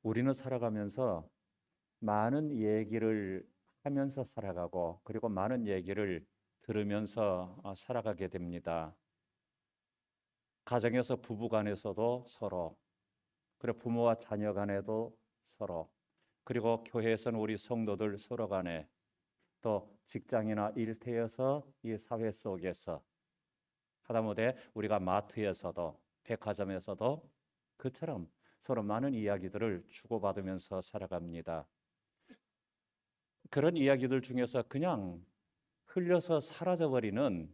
우리는 살아가면서 많은 얘기를 하면서 살아가고 그리고 많은 얘기를 들으면서 살아가게 됩니다. 가정에서 부부 간에서도 서로, 그리고 부모와 자녀 간에도 서로, 그리고 교회에서는 우리 성도들 서로 간에, 또 직장이나 일터에서 이 사회 속에서, 하다못해 우리가 마트에서도 백화점에서도 그처럼 서로 많은 이야기들을 주고받으면서 살아갑니다. 그런 이야기들 중에서 그냥 흘려서 사라져버리는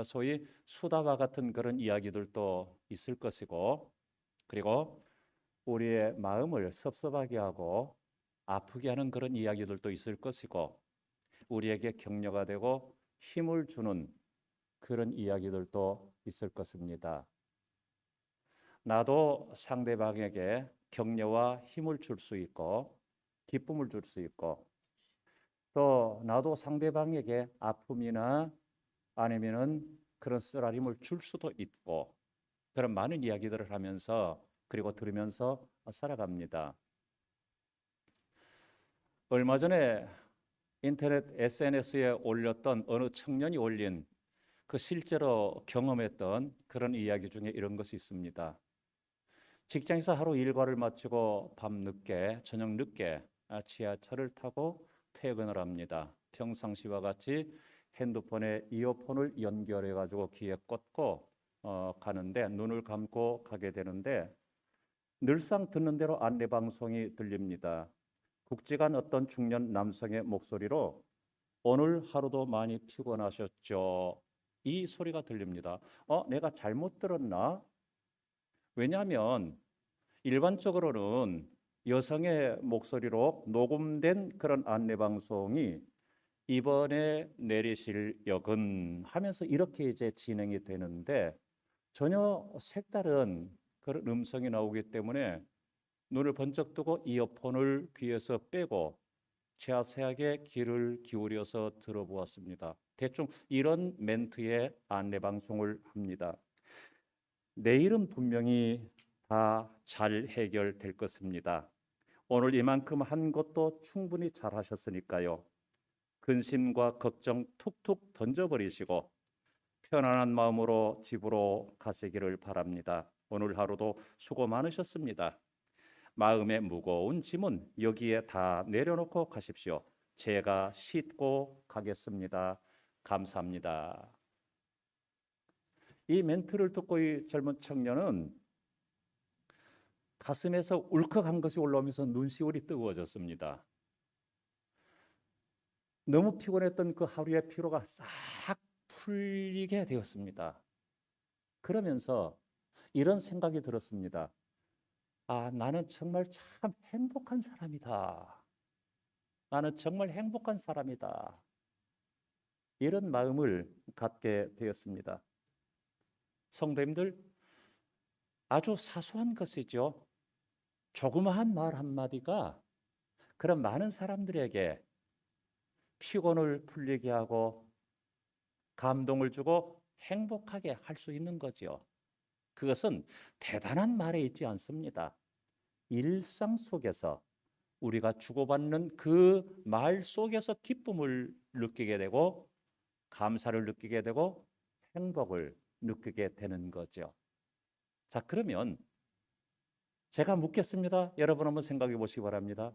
소위 수다와 같은 그런 이야기들도 있을 것이고, 그리고 우리의 마음을 섭섭하게 하고 아프게 하는 그런 이야기들도 있을 것이고, 우리에게 격려가 되고 힘을 주는 그런 이야기들도 있을 것입니다. 나도 상대방에게 격려와 힘을 줄 수 있고 기쁨을 줄 수 있고, 또 나도 상대방에게 아픔이나 아니면은 그런 쓰라림을 줄 수도 있고, 그런 많은 이야기들을 하면서 그리고 들으면서 살아갑니다. 얼마 전에 인터넷 SNS에 올렸던 어느 청년이 올린 그 실제로 경험했던 그런 이야기 중에 이런 것이 있습니다. 직장에서 하루 일과를 마치고 밤 늦게, 저녁 늦게 지하철을 타고 퇴근을 합니다. 평상시와 같이 핸드폰에 이어폰을 연결해 가지고 귀에 꽂고 가는데, 눈을 감고 가게 되는데 늘상 듣는 대로 안내 방송이 들립니다. 굵직한 어떤 중년 남성의 목소리로 오늘 하루도 많이 피곤하셨죠? 이 소리가 들립니다. 내가 잘못 들었나? 왜냐하면 일반적으로는 여성의 목소리로 녹음된 그런 안내 방송이 이번에 내리실 역은 하면서 이렇게 이제 진행이 되는데, 전혀 색다른 그런 음성이 나오기 때문에 눈을 번쩍 뜨고 이어폰을 귀에서 빼고 자세하게 귀를 기울여서 들어보았습니다. 대충 이런 멘트의 안내 방송을 합니다. 내일은 분명히 다 잘 해결될 것입니다. 오늘 이만큼 한 것도 충분히 잘 하셨으니까요. 근심과 걱정 툭툭 던져버리시고 편안한 마음으로 집으로 가시기를 바랍니다. 오늘 하루도 수고 많으셨습니다. 마음의 무거운 짐은 여기에 다 내려놓고 가십시오. 제가 싣고 가겠습니다. 감사합니다. 이 멘트를 듣고 이 젊은 청년은 가슴에서 울컥한 것이 올라오면서 눈시울이 뜨거워졌습니다. 너무 피곤했던 그 하루의 피로가 싹 풀리게 되었습니다. 그러면서 이런 생각이 들었습니다. 나는 정말 참 행복한 사람이다. 나는 정말 행복한 사람이다. 이런 마음을 갖게 되었습니다. 성도님들, 아주 사소한 것이죠. 조그마한 말 한마디가 그런 많은 사람들에게 피곤을 풀리게 하고 감동을 주고 행복하게 할 수 있는 거죠. 그것은 대단한 말에 있지 않습니다. 일상 속에서 우리가 주고받는 그 말 속에서 기쁨을 느끼게 되고 감사를 느끼게 되고 행복을 느끼게 되는 거죠. 자, 그러면 제가 묻겠습니다. 여러분 한번 생각해 보시기 바랍니다.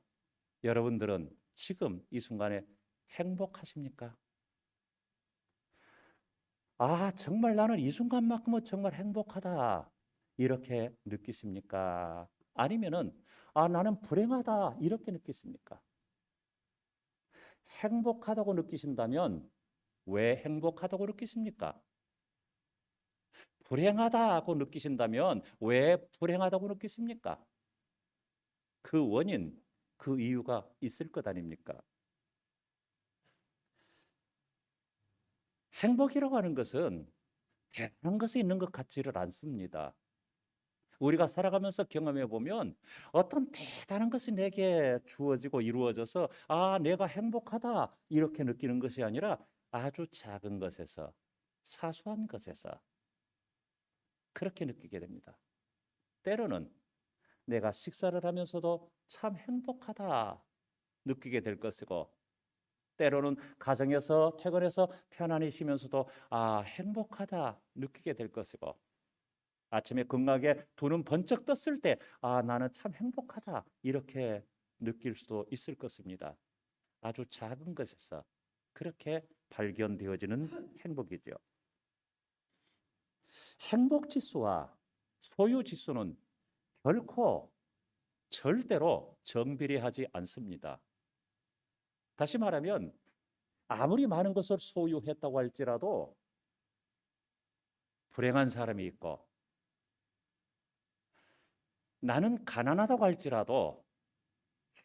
여러분들은 지금 이 순간에 행복하십니까? 정말 나는 이 순간만큼은 정말 행복하다. 이렇게 느끼십니까? 아니면은, 나는 불행하다. 이렇게 느끼십니까? 행복하다고 느끼신다면 왜 행복하다고 느끼십니까? 불행하다고 느끼신다면 왜 불행하다고 느끼십니까? 그 원인, 그 이유가 있을 것 아닙니까? 행복이라고 하는 것은 대단한 것이 있는 것 같지를 않습니다. 우리가 살아가면서 경험해 보면 어떤 대단한 것이 내게 주어지고 이루어져서 내가 행복하다 이렇게 느끼는 것이 아니라 아주 작은 것에서, 사소한 것에서 그렇게 느끼게 됩니다. 때로는 내가 식사를 하면서도 참 행복하다 느끼게 될 것이고, 때로는 가정에서 퇴근해서 편안히 쉬면서도 행복하다 느끼게 될 것이고, 아침에 건강하게 두 눈 번쩍 떴을 때 나는 참 행복하다 이렇게 느낄 수도 있을 것입니다. 아주 작은 것에서 그렇게 발견되어지는 행복이죠. 행복 지수와 소유 지수는 결코 절대로 정비례하지 않습니다. 다시 말하면 아무리 많은 것을 소유했다고 할지라도 불행한 사람이 있고, 나는 가난하다고 할지라도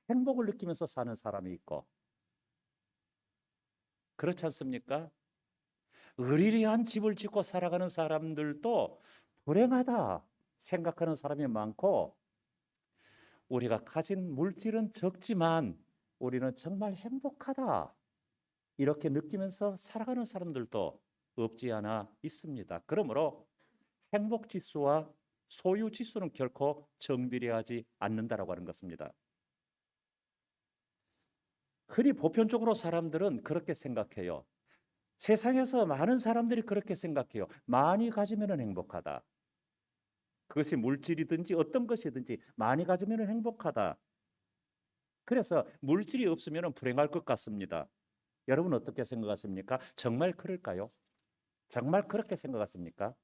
행복을 느끼면서 사는 사람이 있고, 그렇지 않습니까? 으리리한 집을 짓고 살아가는 사람들도 불행하다 생각하는 사람이 많고, 우리가 가진 물질은 적지만 우리는 정말 행복하다 이렇게 느끼면서 살아가는 사람들도 없지 않아 있습니다. 그러므로 행복 지수와 소유 지수는 결코 정비례하지 않는다라고 하는 것입니다. 흔히 보편적으로 사람들은 그렇게 생각해요. 세상에서 많은 사람들이 그렇게 생각해요. 많이 가지면 행복하다. 그것이 물질이든지 어떤 것이든지 많이 가지면 행복하다. 그래서 물질이 없으면 불행할 것 같습니다. 여러분 어떻게 생각하십니까? 정말 그럴까요? 정말 그렇게 생각하십니까?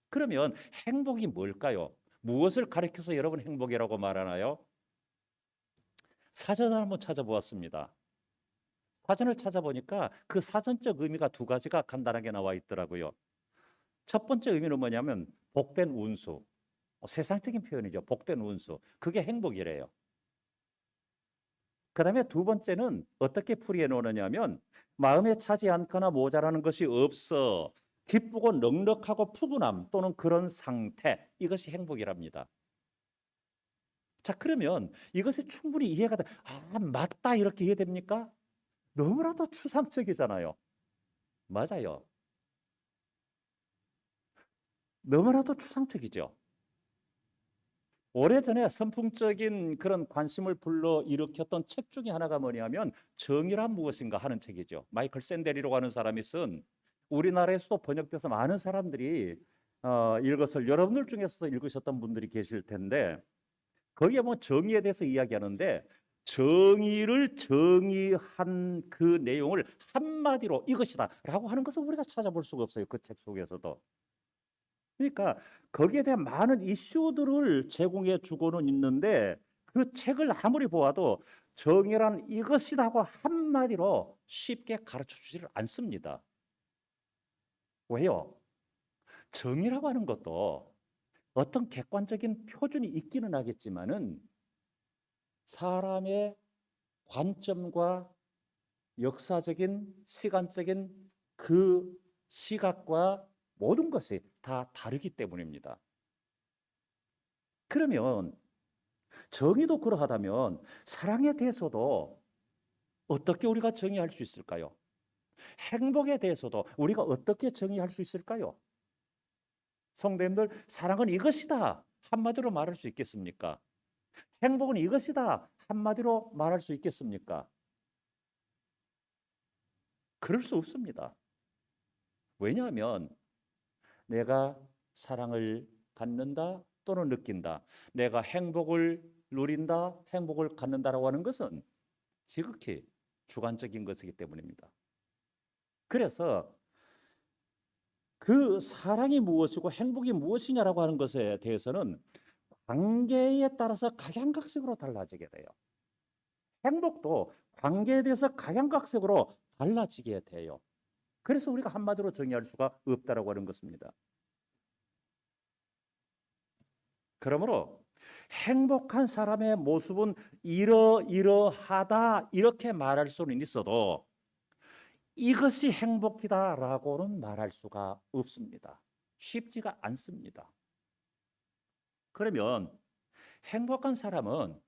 그러면 행복이 뭘까요? 무엇을 가리켜서 여러분 행복이라고 말하나요? 사전을 한번 찾아보았습니다. 사전을 찾아보니까 그 사전적 의미가 두 가지가 간단하게 나와 있더라고요. 첫 번째 의미는 뭐냐면 복된 운수. 세상적인 표현이죠. 복된 운수. 그게 행복이래요. 그 다음에 두 번째는 어떻게 풀이해 놓느냐면 마음에 차지 않거나 모자라는 것이 없어 기쁘고 넉넉하고 푸근함 또는 그런 상태, 이것이 행복이랍니다. 자, 그러면 이것이 충분히 이해가 돼. 맞다 이렇게 이해됩니까? 너무나도 추상적이잖아요. 맞아요. 너무나도 추상적이죠. 오래전에 선풍적인 그런 관심을 불러일으켰던 책 중에 하나가 뭐냐면 정의란 무엇인가 하는 책이죠. 마이클 샌델이라고 하는 사람이 쓴, 우리나라에서도 번역돼서 많은 사람들이 읽었을, 여러분들 중에서도 읽으셨던 분들이 계실 텐데, 거기에 뭐 정의에 대해서 이야기하는데 정의를 정의한 그 내용을 한마디로 이것이다 라고 하는 것을 우리가 찾아볼 수가 없어요. 그 책 속에서도. 그러니까 거기에 대한 많은 이슈들을 제공해 주고는 있는데 그 책을 아무리 보아도 정의란 이것이라고 한마디로 쉽게 가르쳐 주지를 않습니다. 왜요? 정의라고 하는 것도 어떤 객관적인 표준이 있기는 하겠지만은 사람의 관점과 역사적인 시간적인 그 시각과 모든 것이 다 다르기 때문입니다. 그러면 정의도 그러하다면 사랑에 대해서도 어떻게 우리가 정의할 수 있을까요? 행복에 대해서도 우리가 어떻게 정의할 수 있을까요? 성도님들, 사랑은 이것이다 한마디로 말할 수 있겠습니까? 행복은 이것이다 한마디로 말할 수 있겠습니까? 그럴 수 없습니다. 왜냐하면 내가 사랑을 갖는다 또는 느낀다, 내가 행복을 누린다, 행복을 갖는다라고 하는 것은 지극히 주관적인 것이기 때문입니다. 그래서 그 사랑이 무엇이고 행복이 무엇이냐라고 하는 것에 대해서는 관계에 따라서 각양각색으로 달라지게 돼요. 행복도 관계에 대해서 각양각색으로 달라지게 돼요. 그래서 우리가 한마디로 정의할 수가 없다라고 하는 것입니다. 그러므로 행복한 사람의 모습은 이러이러하다 이렇게 말할 수는 있어도 이것이 행복이다라고는 말할 수가 없습니다. 쉽지가 않습니다. 그러면 행복한 사람은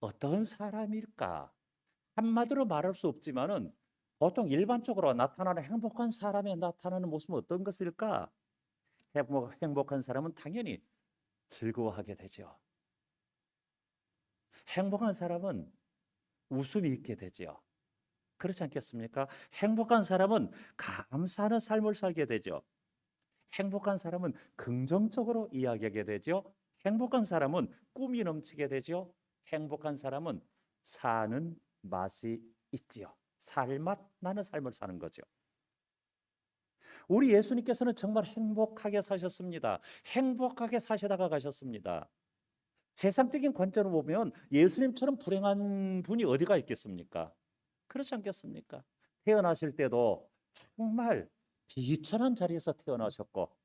어떤 사람일까? 한마디로 말할 수 없지만은 보통 일반적으로 나타나는 행복한 사람의 나타나는 모습은 어떤 것일까? 행복한 사람은 당연히 즐거워하게 되죠. 행복한 사람은 웃음이 있게 되죠. 그렇지 않겠습니까? 행복한 사람은 감사하는 삶을 살게 되죠. 행복한 사람은 긍정적으로 이야기하게 되죠. 행복한 사람은 꿈이 넘치게 되죠. 행복한 사람은 사는 맛이 있지요. 살맛 나는 삶을 사는 거죠. 우리 예수님께서는 정말 행복하게 사셨습니다. 행복하게 사시다가 가셨습니다. 세상적인 관점으로 보면 예수님처럼 불행한 분이 어디가 있겠습니까? 그렇지 않겠습니까? 태어나실 때도 정말 비천한 자리에서 태어나셨고,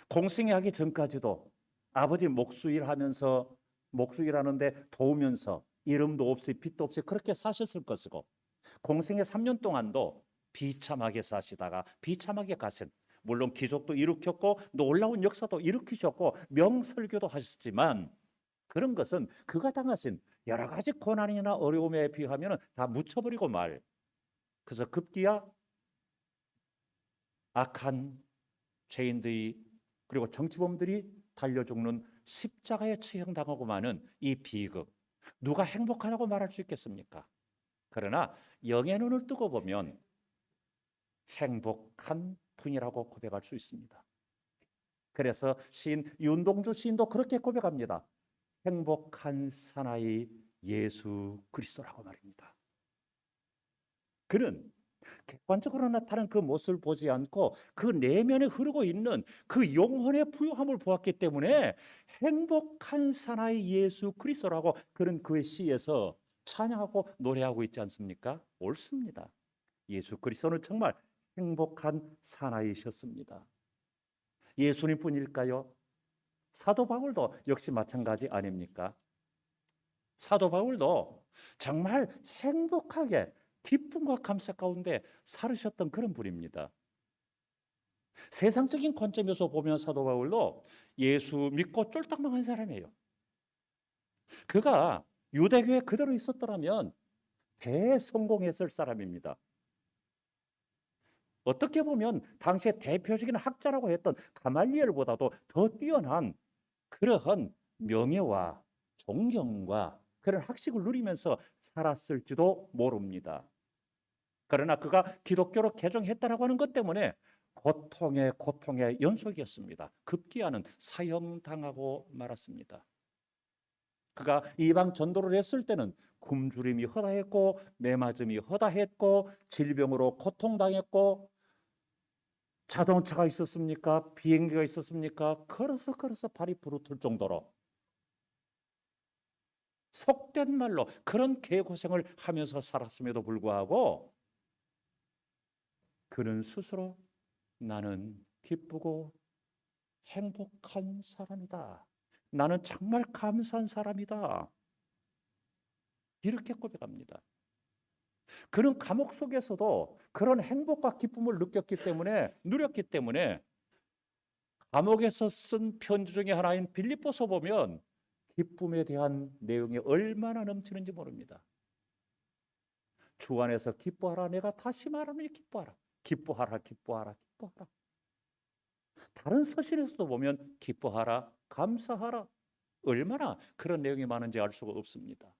공생애하기 전까지도 아버지 목수일 하면서 목수일 하는데 도우면서 이름도 없이 빚도 없이 그렇게 사셨을 것이고, 공생애 3년 동안도 비참하게 사시다가 비참하게 가신, 물론 기적도 일으켰고 놀라운 역사도 일으키셨고 명설교도 하셨지만, 그런 것은 그가 당하신 여러 가지 고난이나 어려움에 비하면 다 묻혀버리고 말. 그래서 급기야 악한 죄인들이 그리고 정치범들이 달려 죽는 십자가에 처형당하고 마는 이 비극, 누가 행복하다고 말할 수 있겠습니까? 그러나 영의 눈을 뜨고 보면 행복한 분이라고 고백할 수 있습니다. 그래서 시인 윤동주 시인도 그렇게 고백합니다. 행복한 사나이 예수 그리스도라고 말입니다. 그는 객관적으로 나타난 그 모습을 보지 않고 그 내면에 흐르고 있는 그 영혼의 부유함을 보았기 때문에 행복한 사나이 예수 그리스도라고 그는 그의 시에서 찬양하고 노래하고 있지 않습니까? 옳습니다. 예수 그리스도는 정말 행복한 사나이셨습니다. 예수님뿐일까요? 사도 바울도 역시 마찬가지 아닙니까? 사도 바울도 정말 행복하게 기쁨과 감사 가운데 살으셨던 그런 분입니다. 세상적인 관점에서 보면 사도 바울도 예수 믿고 쫄딱 망한 사람이에요. 그가 유대교에 그대로 있었더라면 대성공했을 사람입니다. 어떻게 보면 당시의 대표적인 학자라고 했던 가말리엘보다도 더 뛰어난 그러한 명예와 존경과 그런 학식을 누리면서 살았을지도 모릅니다. 그러나 그가 기독교로 개종했다라고 하는 것 때문에 고통의 연속이었습니다. 급기야는 사형당하고 말았습니다. 그가 이방 전도를 했을 때는 굶주림이 허다했고 매맞음이 허다했고 질병으로 고통당했고, 자동차가 있었습니까? 비행기가 있었습니까? 걸어서 발이 부르틀 정도로 속된 말로 그런 개고생을 하면서 살았음에도 불구하고 그는 스스로 나는 기쁘고 행복한 사람이다. 나는 정말 감사한 사람이다. 이렇게 고백합니다. 그는 감옥 속에서도 그런 행복과 기쁨을 누렸기 때문에 감옥에서 쓴 편지 중에 하나인 빌립보서 보면 기쁨에 대한 내용이 얼마나 넘치는지 모릅니다. 주 안에서 기뻐하라. 내가 다시 말하면 기뻐하라. 기뻐하라. 다른 서신에서도 보면 기뻐하라, 감사하라. 얼마나 그런 내용이 많은지 알 수가 없습니다.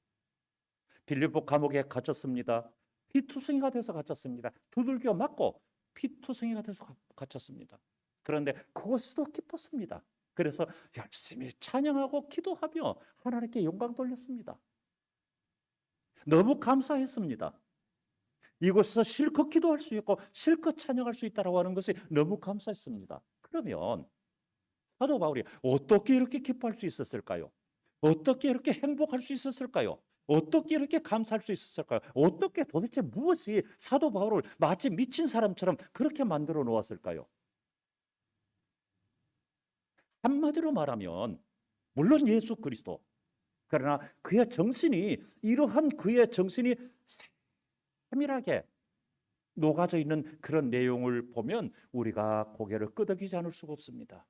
빌립보 감옥에 갇혔습니다. 피투성이가 돼서 갇혔습니다. 두들겨 맞고 피투성이가 돼서 갇혔습니다. 그런데 그것도 기뻤습니다. 그래서 열심히 찬양하고 기도하며 하나님께 영광 돌렸습니다. 너무 감사했습니다. 이곳에서 실컷 기도할 수 있고 실컷 찬양할 수 있다고 하는 것이 너무 감사했습니다. 그러면 사도 바울이 어떻게 이렇게 기뻐할 수 있었을까요? 어떻게 이렇게 행복할 수 있었을까요? 어떻게 이렇게 감사할 수 있었을까요? 어떻게 도대체 무엇이 사도 바울을 마치 미친 사람처럼 그렇게 만들어 놓았을까요? 한마디로 말하면 물론 예수 그리스도, 그러나 그의 정신이 이러한 그의 정신이 세밀하게 녹아져 있는 그런 내용을 보면 우리가 고개를 끄덕이지 않을 수가 없습니다.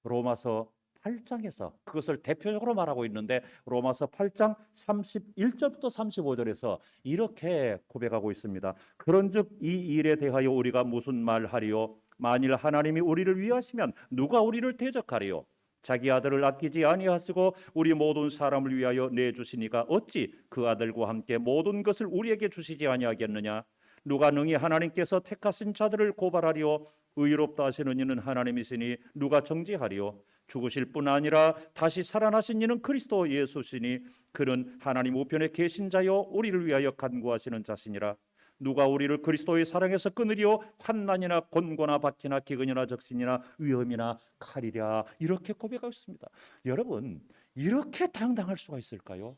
로마서 8장에서 그것을 대표적으로 말하고 있는데, 로마서 8장 31절부터 35절에서 이렇게 고백하고 있습니다. 그런즉 이 일에 대하여 우리가 무슨 말하리요? 만일 하나님이 우리를 위하시면 누가 우리를 대적하리요? 자기 아들을 아끼지 아니하시고 우리 모든 사람을 위하여 내주시니가 어찌 그 아들과 함께 모든 것을 우리에게 주시지 아니하겠느냐? 누가 능히 하나님께서 택하신 자들을 고발하리요? 의롭다 하시는 이는 하나님이시니 누가 정죄하리요? 죽으실 뿐 아니라 다시 살아나신 이는 그리스도 예수시니 그는 하나님 우편에 계신 자요 우리를 위하여 간구하시는 자시니라. 누가 우리를 그리스도의 사랑에서 끊으리요? 환난이나 곤고나 박해나 기근이나 적신이나 위험이나 칼이랴. 이렇게 고백하고 있습니다. 여러분, 이렇게 당당할 수가 있을까요?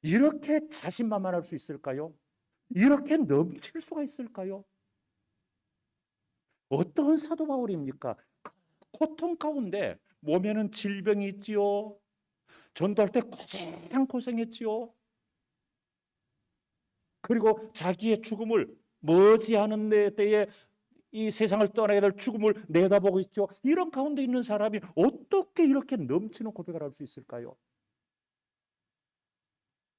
이렇게 자신만만할 수 있을까요? 이렇게 넘칠 수가 있을까요? 어떤 사도 바울입니까? 고통 가운데 몸에는 질병이 있지요. 전도할 때 고생했지요. 그리고 자기의 죽음을 머지않은 때에 이 세상을 떠나게 될 죽음을 내다보고 있죠. 이런 가운데 있는 사람이 어떻게 이렇게 넘치는 고백을 할 수 있을까요?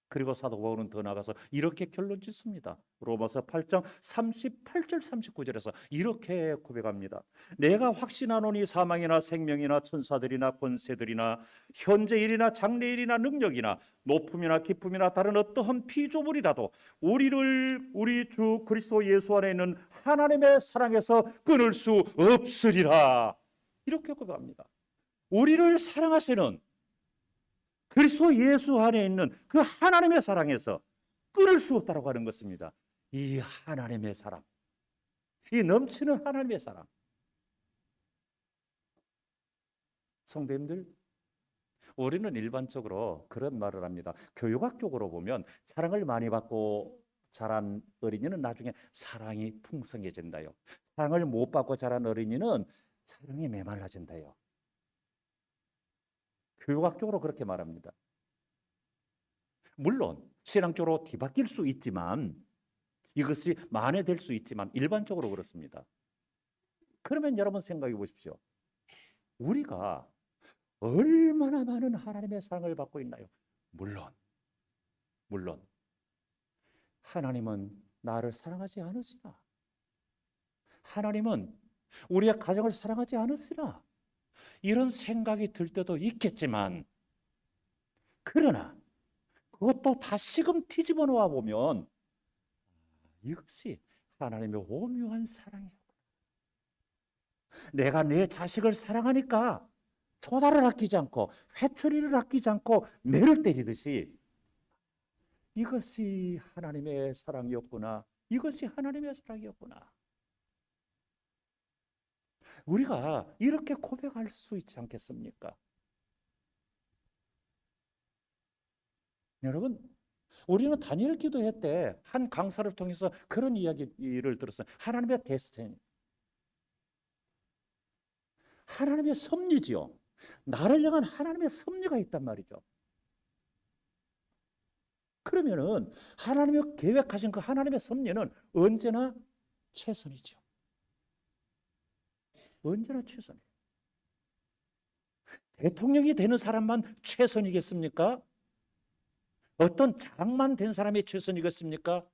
그리고 사도 바울은 더 나가서 이렇게 결론 짓습니다. 로마서 8장 38절 39절에서 이렇게 고백합니다. 내가 확신하노니 사망이나 생명이나 천사들이나 권세들이나 현재일이나 장래일이나 능력이나 높음이나 기쁨이나 다른 어떠한 피조물이라도 우리를 우리 주 그리스도 예수 안에 있는 하나님의 사랑에서 끊을 수 없으리라. 이렇게 고백합니다. 우리를 사랑하시는 그리스도 예수 안에 있는 그 하나님의 사랑에서 끊을 수 없다고 하는 것입니다. 이 하나님의 사랑, 이 넘치는 하나님의 사랑. 성도님들, 우리는 일반적으로 그런 말을 합니다. 교육학적으로 보면 사랑을 많이 받고 자란 어린이는 나중에 사랑이 풍성해진다요. 사랑을 못 받고 자란 어린이는 사랑이 메말라진다요. 교육학적으로 그렇게 말합니다. 물론 신앙적으로 뒤바뀔 수 있지만 이것이 만회될 수 있지만 일반적으로 그렇습니다. 그러면 여러분 생각해 보십시오. 우리가 얼마나 많은 하나님의 사랑을 받고 있나요? 물론 하나님은 나를 사랑하지 않으시나? 하나님은 우리의 가정을 사랑하지 않으시나? 이런 생각이 들 때도 있겠지만 그러나 그것도 다시금 뒤집어 놓아 보면 이것이 하나님의 오묘한 사랑이에요. 내가 내 자식을 사랑하니까 초다를 아끼지 않고 회초리를 아끼지 않고 매를 때리듯이 이것이 하나님의 사랑이었구나. 이것이 하나님의 사랑이었구나. 우리가 이렇게 고백할 수 있지 않겠습니까? 여러분, 우리는 다니엘 기도회 때 한 강사를 통해서 그런 이야기를 들었어요. 하나님의 데스티니, 하나님의 섭리지요. 나를 향한 하나님의 섭리가 있단 말이죠. 그러면은 하나님이 계획하신 그 하나님의 섭리는 언제나 최선이죠. 언제나 최선이에요. 대통령이 되는 사람만 최선이겠습니까? 어떤 장만 된 사람이 최선이겠습니까?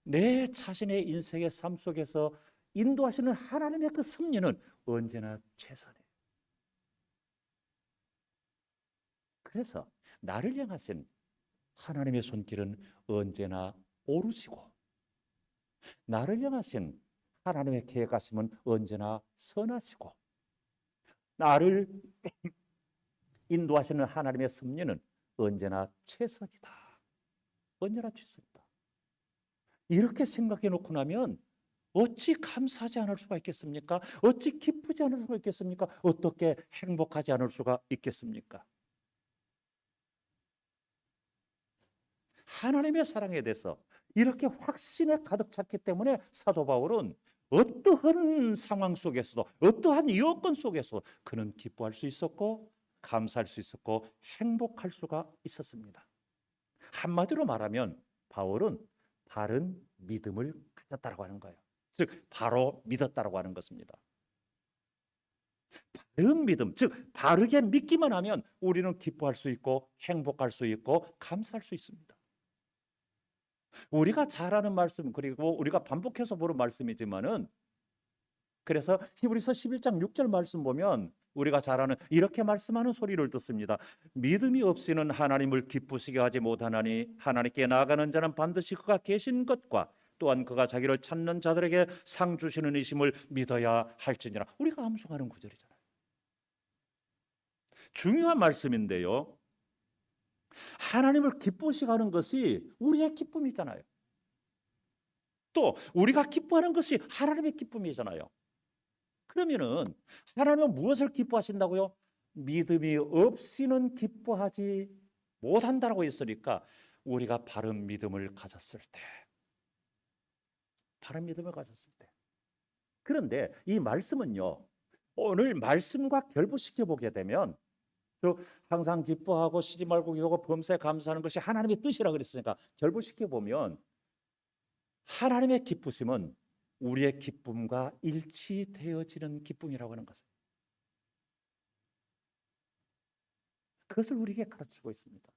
내 자신의 인생의 삶 속에서 인도하시는 하나님의 그 섭리는 언제나 최선이에요. 그래서 나를 향하신 하나님의 손길은 언제나 오르시고 나를 향하신 하나님의 계획하심은 언제나 선하시고 나를 인도하시는 하나님의 섭리는 언제나 최선이다. 언제나 최선이다. 이렇게 생각해 놓고 나면 어찌 감사하지 않을 수가 있겠습니까? 어찌 기쁘지 않을 수가 있겠습니까? 어떻게 행복하지 않을 수가 있겠습니까? 하나님의 사랑에 대해서 이렇게 확신에 가득 찼기 때문에 사도 바울은 어떠한 상황 속에서도 어떠한 여건 속에서도 그는 기뻐할 수 있었고 감사할 수 있었고 행복할 수가 있었습니다. 한마디로 말하면 바울은 바른 믿음을 가졌다고 하는 거예요. 즉 바로 믿었다고 하는 것입니다. 바른 믿음, 즉 바르게 믿기만 하면 우리는 기뻐할 수 있고 행복할 수 있고 감사할 수 있습니다. 우리가 잘 아는 말씀 그리고 우리가 반복해서 보는 말씀이지만은 그래서 히브리서 11장 6절 말씀 보면 우리가 잘 아는 이렇게 말씀하는 소리를 듣습니다. 믿음이 없이는 하나님을 기쁘시게 하지 못하나니 하나님께 나아가는 자는 반드시 그가 계신 것과 또한 그가 자기를 찾는 자들에게 상 주시는 이심을 믿어야 할지니라. 우리가 암송하는 구절이잖아요. 중요한 말씀인데요. 하나님을 기쁘시게 하는 것이 우리의 기쁨이잖아요. 또 우리가 기뻐하는 것이 하나님의 기쁨이잖아요. 그러면은 하나님은 무엇을 기뻐하신다고요? 믿음이 없이는 기뻐하지 못한다라고 했으니까 우리가 바른 믿음을 가졌을 때, 바른 믿음을 가졌을 때. 그런데 이 말씀은요, 오늘 말씀과 결부시켜 보게 되면 항상 기뻐하고 쉬지 말고 기도하고 범사에 감사하는 것이 하나님의 뜻이라 그랬으니까 결부시켜 보면 하나님의 기쁘심은 우리의 기쁨과 일치되어지는 기쁨이라고 하는 것을, 그것을 우리에게 가르치고 있습니다.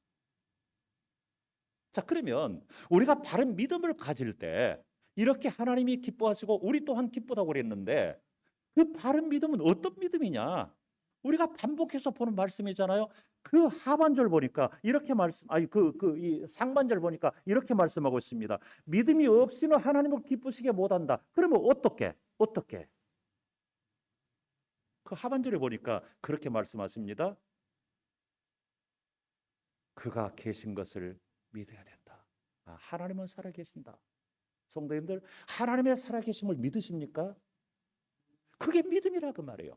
자, 그러면 우리가 바른 믿음을 가질 때 이렇게 하나님이 기뻐하시고 우리 또한 기쁘다고 그랬는데 그 바른 믿음은 어떤 믿음이냐? 우리가 반복해서 보는 말씀이잖아요. 그 하반절 보니까 이렇게 이 상반절 보니까 이렇게 말씀하고 있습니다. 믿음이 없이는 하나님을 기쁘시게 못한다. 그러면 어떻게? 그 하반절에 보니까 그렇게 말씀하십니다. 그가 계신 것을 믿어야 된다. 하나님은 살아계신다. 성도님들, 하나님의 살아계심을 믿으십니까? 그게 믿음이라 그 말이에요.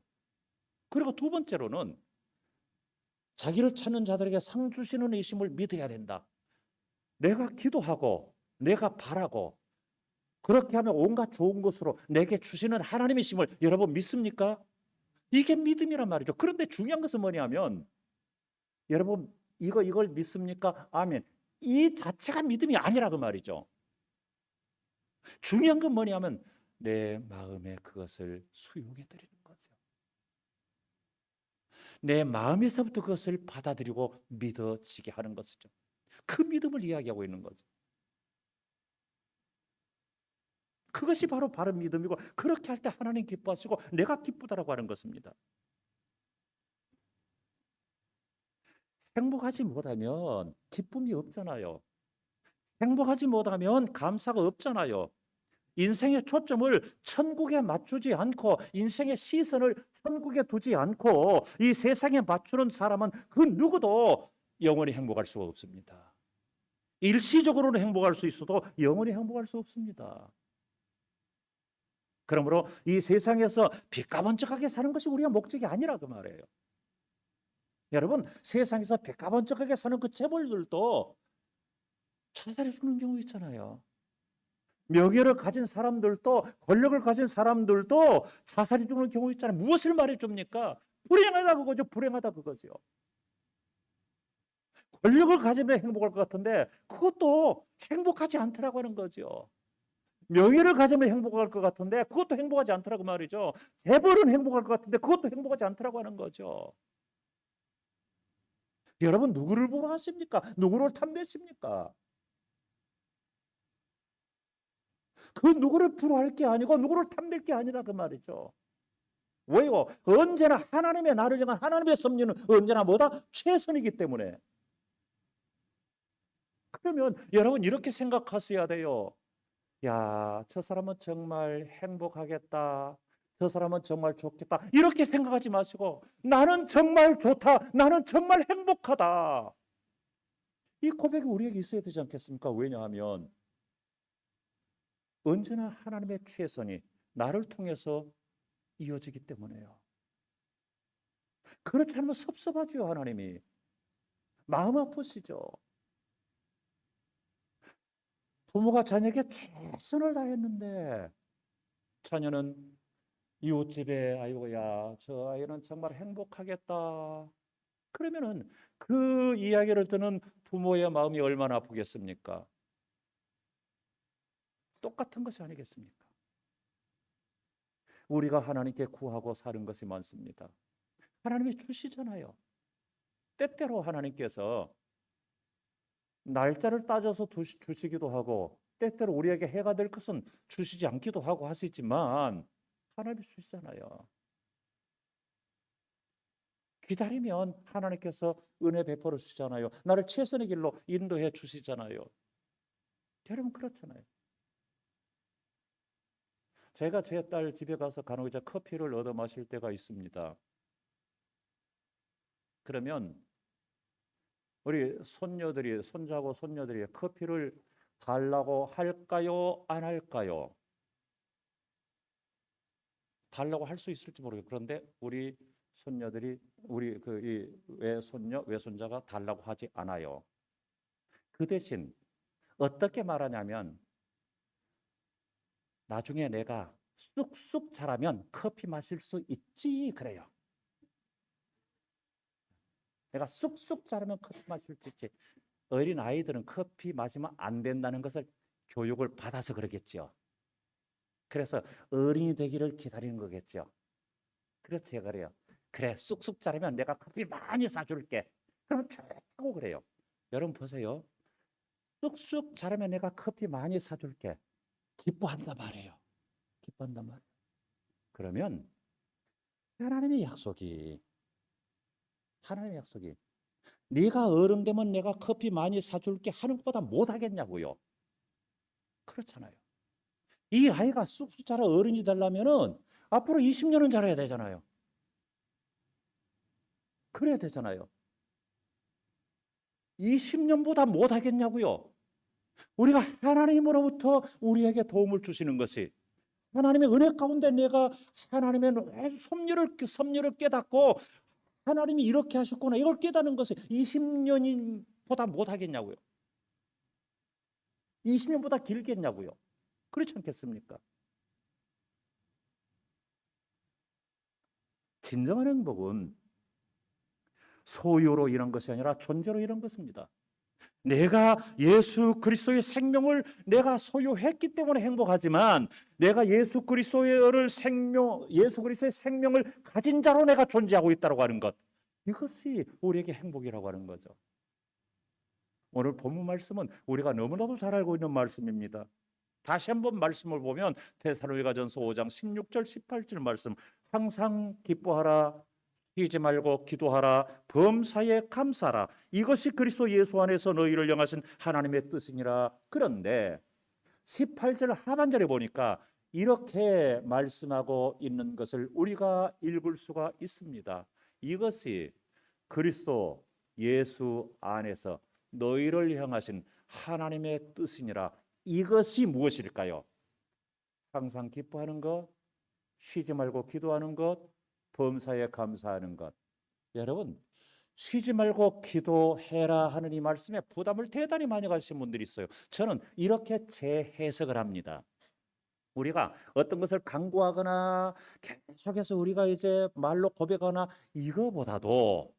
그리고 두 번째로는 자기를 찾는 자들에게 상 주시는 이심을 믿어야 된다. 내가 기도하고 내가 바라고 그렇게 하면 온갖 좋은 것으로 내게 주시는 하나님이심을 여러분 믿습니까? 이게 믿음이란 말이죠. 그런데 중요한 것은 뭐냐면 여러분 이걸 믿습니까? 아멘. 이 자체가 믿음이 아니라 그 말이죠. 중요한 건 뭐냐면 내 마음에 그것을 수용해 드리는 거죠. 내 마음에서부터 그것을 받아들이고 믿어지게 하는 것이죠. 그 믿음을 이야기하고 있는 거죠. 그것이 바로 바른 믿음이고 그렇게 할 때 하나님 기뻐하시고 내가 기쁘다라고 하는 것입니다. 행복하지 못하면 기쁨이 없잖아요. 행복하지 못하면 감사가 없잖아요. 인생의 초점을 천국에 맞추지 않고 인생의 시선을 천국에 두지 않고 이 세상에 맞추는 사람은 그 누구도 영원히 행복할 수가 없습니다. 일시적으로는 행복할 수 있어도 영원히 행복할 수 없습니다. 그러므로 이 세상에서 빛가번쩍하게 사는 것이 우리의 목적이 아니라 그 말이에요. 여러분, 세상에서 빛가번쩍하게 사는 그 재벌들도 자살해 죽는 경우 있잖아요. 명예를 가진 사람들도 권력을 가진 사람들도 자살해 죽는 경우 있잖아요. 무엇을 말해 줍니까? 불행하다 그거죠. 불행하다 그거죠. 권력을 가지면 행복할 것 같은데 그것도 행복하지 않더라고 하는 거죠. 명예를 가지면 행복할 것 같은데 그것도 행복하지 않더라고 말이죠. 재벌은 행복할 것 같은데 그것도 행복하지 않더라고 하는 거죠. 여러분 누구를 부러워하십니까? 누구를 탐내십니까? 그 누구를 부러워할 게 아니고 누구를 탐낼 게 아니라 그 말이죠. 왜요? 언제나 하나님의 나를 향한 하나님의 섭리는 언제나 뭐다? 최선이기 때문에. 그러면 여러분 이렇게 생각하셔야 돼요. 야, 저 사람은 정말 행복하겠다. 저 사람은 정말 좋겠다. 이렇게 생각하지 마시고 나는 정말 좋다. 나는 정말 행복하다. 이 고백이 우리에게 있어야 되지 않겠습니까? 왜냐하면 언제나 하나님의 최선이 나를 통해서 이어지기 때문에요. 그렇지 않으면 섭섭하죠. 하나님이. 마음 아프시죠. 부모가 자녀에게 최선을 다했는데 자녀는 이웃집에 아이고야 저 아이는 정말 행복하겠다. 그러면은 그 이야기를 듣는 부모의 마음이 얼마나 아프겠습니까? 똑같은 것이 아니겠습니까? 우리가 하나님께 구하고 사는 것이 많습니다. 하나님이 주시잖아요. 때때로 하나님께서 날짜를 따져서 주시기도 하고 때때로 우리에게 해가 될 것은 주시지 않기도 하고 하시지만 하나님이 주시잖아요. 기다리면 하나님께서 은혜 베풀어 주시잖아요. 나를 최선의 길로 인도해 주시잖아요. 여러분 그렇잖아요. 제가 제 딸 집에 가서 간혹 이제 커피를 얻어 마실 때가 있습니다. 그러면 우리 손자고 손녀들이 커피를 달라고 할까요? 안 할까요? 달라고 할 수 있을지 모르겠어요. 그런데 우리 손녀들이 우리 이 외손녀 외손자가 달라고 하지 않아요. 그 대신 어떻게 말하냐면 나중에 내가 쑥쑥 자라면 커피 마실 수 있지 그래요. 내가 쑥쑥 자라면 커피 마실 수 있지. 어린 아이들은 커피 마시면 안 된다는 것을 교육을 받아서 그러겠죠. 그래서 어른이 되기를 기다리는 거겠죠. 그래서 제가 그래요. 그래, 쑥쑥 자라면 내가 커피 많이 사줄게. 그러면 좋다고 그래요. 여러분 보세요. 쑥쑥 자라면 내가 커피 많이 사줄게. 기뻐한단 말이에요. 기뻐한단 말이에요. 그러면 하나님의 약속이 네가 어른 되면 내가 커피 많이 사줄게 하는 것보다 못하겠냐고요. 그렇잖아요. 이 아이가 쑥쑥 자라 어른이 되려면은 앞으로 20년은 자라야 되잖아요. 그래야 되잖아요. 20년보다 못하겠냐고요. 우리가 하나님으로부터 우리에게 도움을 주시는 것이 하나님의 은혜 가운데 내가 하나님의 섭리를 깨닫고 하나님이 이렇게 하셨구나 이걸 깨닫는 것이 20년보다 못하겠냐고요. 20년보다 길겠냐고요. 그렇지 않겠습니까? 진정한 행복은 소유로 이런 것이 아니라 존재로 이런 것입니다. 내가 예수 그리스도의 생명을 내가 소유했기 때문에 행복하지만 내가 예수 그리스도의 생명을 가진 자로 내가 존재하고 있다고 하는 것, 이것이 우리에게 행복이라고 하는 거죠. 오늘 본문 말씀은 우리가 너무나도 잘 알고 있는 말씀입니다. 다시 한번 말씀을 보면 데살로니가전서 5장 16절 18절 말씀, 항상 기뻐하라, 쉬지 말고 기도하라, 범사에 감사하라, 이것이 그리스도 예수 안에서 너희를 영하신 하나님의 뜻이니라. 그런데 18절 하반절에 보니까 이렇게 말씀하고 있는 것을 우리가 읽을 수가 있습니다. 이것이 그리스도 예수 안에서 너희를 향하신 하나님의 뜻이니라. 이것이 무엇일까요? 항상 기뻐하는 것, 쉬지 말고 기도하는 것, 범사에 감사하는 것. 여러분, 쉬지 말고 기도해라 하는 이 말씀에 부담을 대단히 많이 가지신 분들이 있어요. 저는 이렇게 재해석을 합니다. 우리가 어떤 것을 강구하거나 계속해서 우리가 이제 말로 고백하거나 이거보다도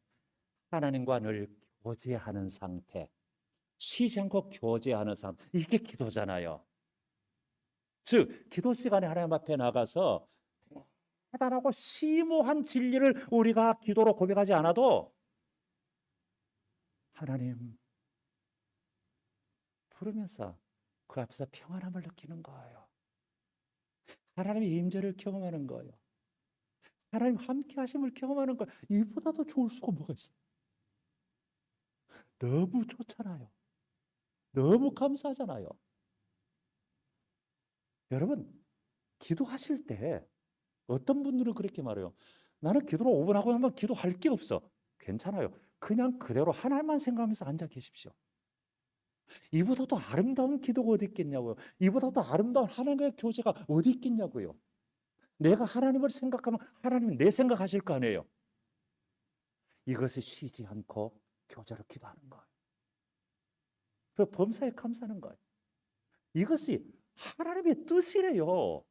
하나님과 늘 교제하는 상태, 쉬지 않고 교제하는 상태, 이게 기도잖아요. 즉 기도 시간에 하나님 앞에 나가서 대단하고 심오한 진리를 우리가 기도로 고백하지 않아도 하나님 부르면서 그 앞에서 평안함을 느끼는 거예요. 하나님의 임재를 경험하는 거예요. 하나님 함께 하심을 경험하는 거, 이보다 더 좋을 수가 뭐가 있어요? 너무 좋잖아요. 너무 감사하잖아요. 여러분, 기도하실 때 어떤 분들은 그렇게 말해요. 나는 기도를 5분 하고 나면 기도할 게 없어. 괜찮아요. 그냥 그대로 하나님만 생각하면서 앉아 계십시오. 이보다 더 아름다운 기도가 어디 있겠냐고요. 이보다 더 아름다운 하나님과의 교제가 어디 있겠냐고요. 내가 하나님을 생각하면 하나님은 내 생각하실 거 아니에요. 이것이 쉬지 않고 교제로 기도하는 거예요. 그 범사에 감사하는 거예요. 이것이 하나님의 뜻이래요.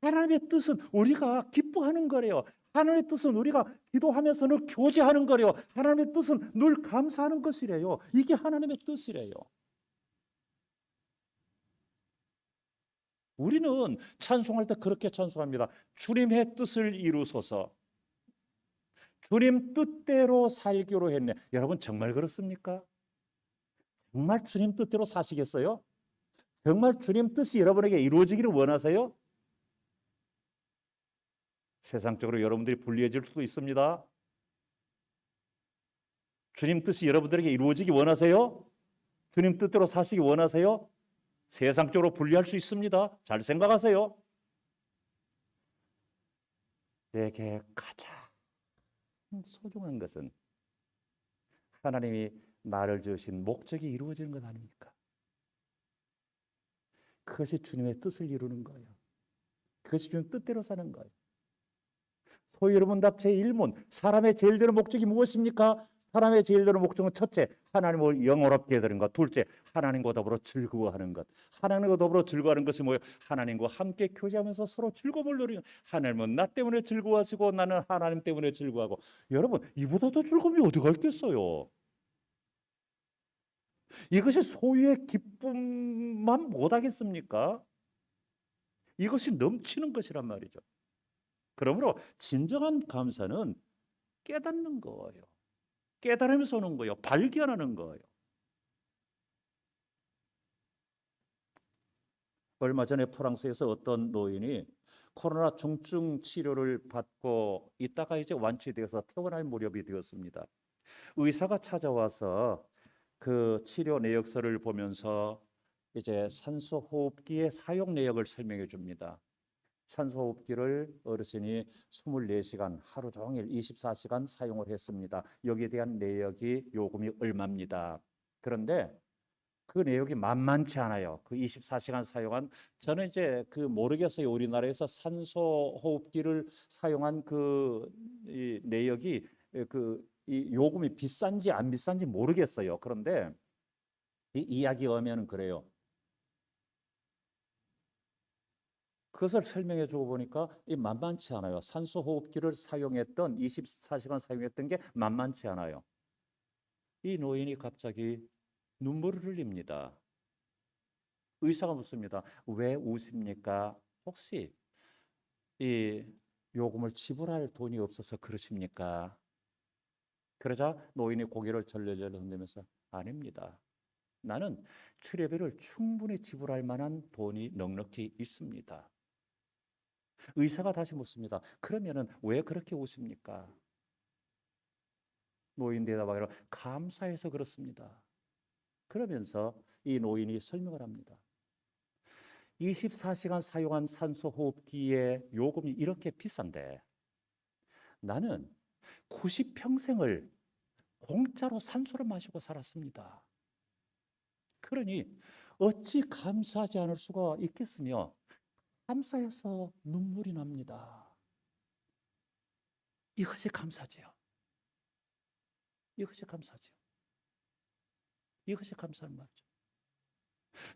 하나님의 뜻은 우리가 기뻐하는 거래요. 하나님의 뜻은 우리가 기도하면서 늘 교제하는 거래요. 하나님의 뜻은 늘 감사하는 것이래요. 이게 하나님의 뜻이래요. 우리는 찬송할 때 그렇게 찬송합니다. 주님의 뜻을 이루소서. 주님 뜻대로 살기로 했네. 여러분 정말 그렇습니까? 정말 주님 뜻대로 사시겠어요? 정말 주님 뜻이 여러분에게 이루어지기를 원하세요? 세상적으로 여러분들이 불리해질 수도 있습니다. 주님 뜻이 여러분들에게 이루어지기 원하세요? 주님 뜻대로 사시기 원하세요? 세상적으로 불리할 수 있습니다. 잘 생각하세요. 내게 가장 소중한 것은 하나님이 나를 지으신 목적이 이루어지는 것 아닙니까? 그것이 주님의 뜻을 이루는 거예요. 그것이 주님 뜻대로 사는 거예요. 소위 여러분 답 제1문, 사람의 제일 되는 목적이 무엇입니까? 사람의 제일 되는 목적은 첫째, 하나님을 영원롭게 되는 것. 둘째, 하나님과 더불어 즐거워하는 것. 하나님과 더불어 즐거워하는 것이 뭐예요? 하나님과 함께 교제하면서 서로 즐거움을 누리는. 하나님은 나 때문에 즐거워하시고 나는 하나님 때문에 즐거워하고. 여러분, 이보다 더 즐거움이 어디가 있겠어요? 이것이 소유의 기쁨만 못하겠습니까? 이것이 넘치는 것이란 말이죠. 그러므로 진정한 감사는 깨닫는 거예요. 깨달으면서 오는 거예요. 발견하는 거예요. 얼마 전에 프랑스에서 어떤 노인이 코로나 중증 치료를 받고 있다가 이제 완치되어서 퇴원할 무렵이 되었습니다. 의사가 찾아와서 그 치료 내역서를 보면서 이제 산소호흡기의 사용 내역을 설명해 줍니다. 산소호흡기를 어르신이 24시간 하루 종일 24시간 사용을 했습니다. 여기에 대한 내역이 요금이 얼마입니다. 그런데 그 내역이 만만치 않아요. 그 24시간 사용한 저는 이제 그 모르겠어요. 우리나라에서 산소호흡기를 사용한 이 내역이 이 요금이 비싼지 안 비싼지 모르겠어요. 그런데 이 이야기에 의하면 그래요. 그것을 설명해 주고 보니까 이 만만치 않아요. 산소호흡기를 사용했던 24시간 사용했던 게 만만치 않아요. 이 노인이 갑자기 눈물을 흘립니다. 의사가 묻습니다. 왜 우십니까? 혹시 이 요금을 지불할 돈이 없어서 그러십니까? 그러자 노인이 고개를 절레절레 흔들면서 아닙니다. 나는 치료비를 충분히 지불할 만한 돈이 넉넉히 있습니다. 의사가 다시 묻습니다. 그러면은 왜 그렇게 우십니까? 노인 대답하기로 감사해서 그렇습니다. 그러면서 이 노인이 설명을 합니다. 24시간 사용한 산소호흡기의 요금이 이렇게 비싼데 나는 90평생을 공짜로 산소를 마시고 살았습니다. 그러니 어찌 감사하지 않을 수가 있겠으며 감사해서 눈물이 납니다. 이것이 감사지요. 이것이 감사지요. 이것이 감사한 말이죠.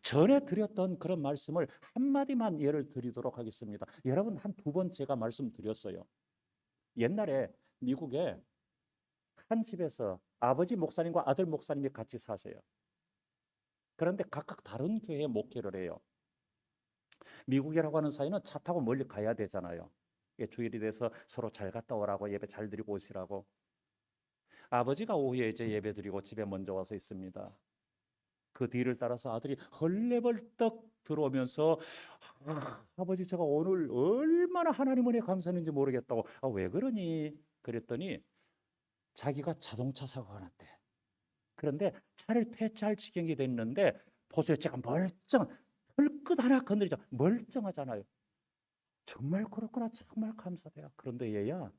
전에 드렸던 그런 말씀을 한마디만 예를 드리도록 하겠습니다. 여러분 한 두 번 제가 말씀드렸어요. 옛날에 미국에 한 집에서 아버지 목사님과 아들 목사님이 같이 사세요. 그런데 각각 다른 교회에 목회를 해요. 미국이라고 하는 사이는 차 타고 멀리 가야 되잖아요. 주일이 돼서 서로 잘 갔다 오라고 예배 잘 드리고 오시라고. 아버지가 오후에 이제 예배 드리고 집에 먼저 와서 있습니다. 그 뒤를 따라서 아들이 헐레벌떡 들어오면서 아버지 제가 오늘 얼마나 하나님 은혜 감사했는지 모르겠다고. 왜 그러니? 그랬더니 자기가 자동차 사고가 났대. 그런데 차를 폐차할 지경이 됐는데 보세요. 제가 털끝 하나 건드리자 멀쩡하잖아요. 정말 그렇구나. 정말 감사돼요. 그런데 얘야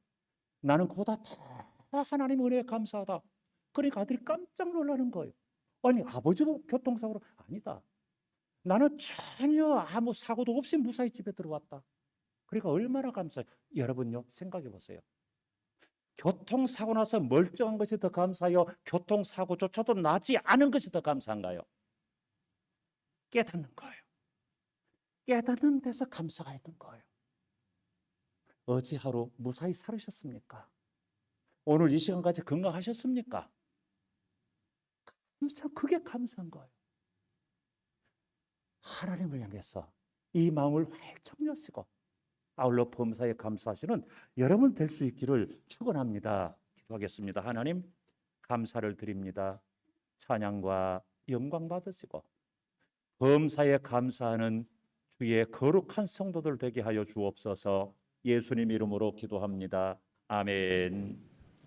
나는 그보다 더 하나님 은혜에 감사하다. 그러니까 아들이 깜짝 놀라는 거예요. 아니 아버지도 교통사고로 아니다. 나는 전혀 아무 사고도 없이 무사히 집에 들어왔다. 그러니까 얼마나 감사해요. 여러분요 생각해 보세요. 교통사고 나서 멀쩡한 것이 더 감사해요? 교통사고조차도 나지 않은 것이 더 감사한가요? 깨닫는 거예요. 깨닫는 데서 감사가 있는 거예요. 어제 하루 무사히 살으셨습니까? 오늘 이 시간까지 건강하셨습니까? 그게 감사한 거예요. 하나님을 향해서 이 마음을 활짝 여시고 아울러 범사에 감사하시는 여러분 될 수 있기를 축원합니다. 기도하겠습니다. 하나님 감사를 드립니다. 찬양과 영광 받으시고 범사에 감사하는 주의 거룩한 성도들 되게 하여 주옵소서. 예수님 이름으로 기도합니다. 아멘.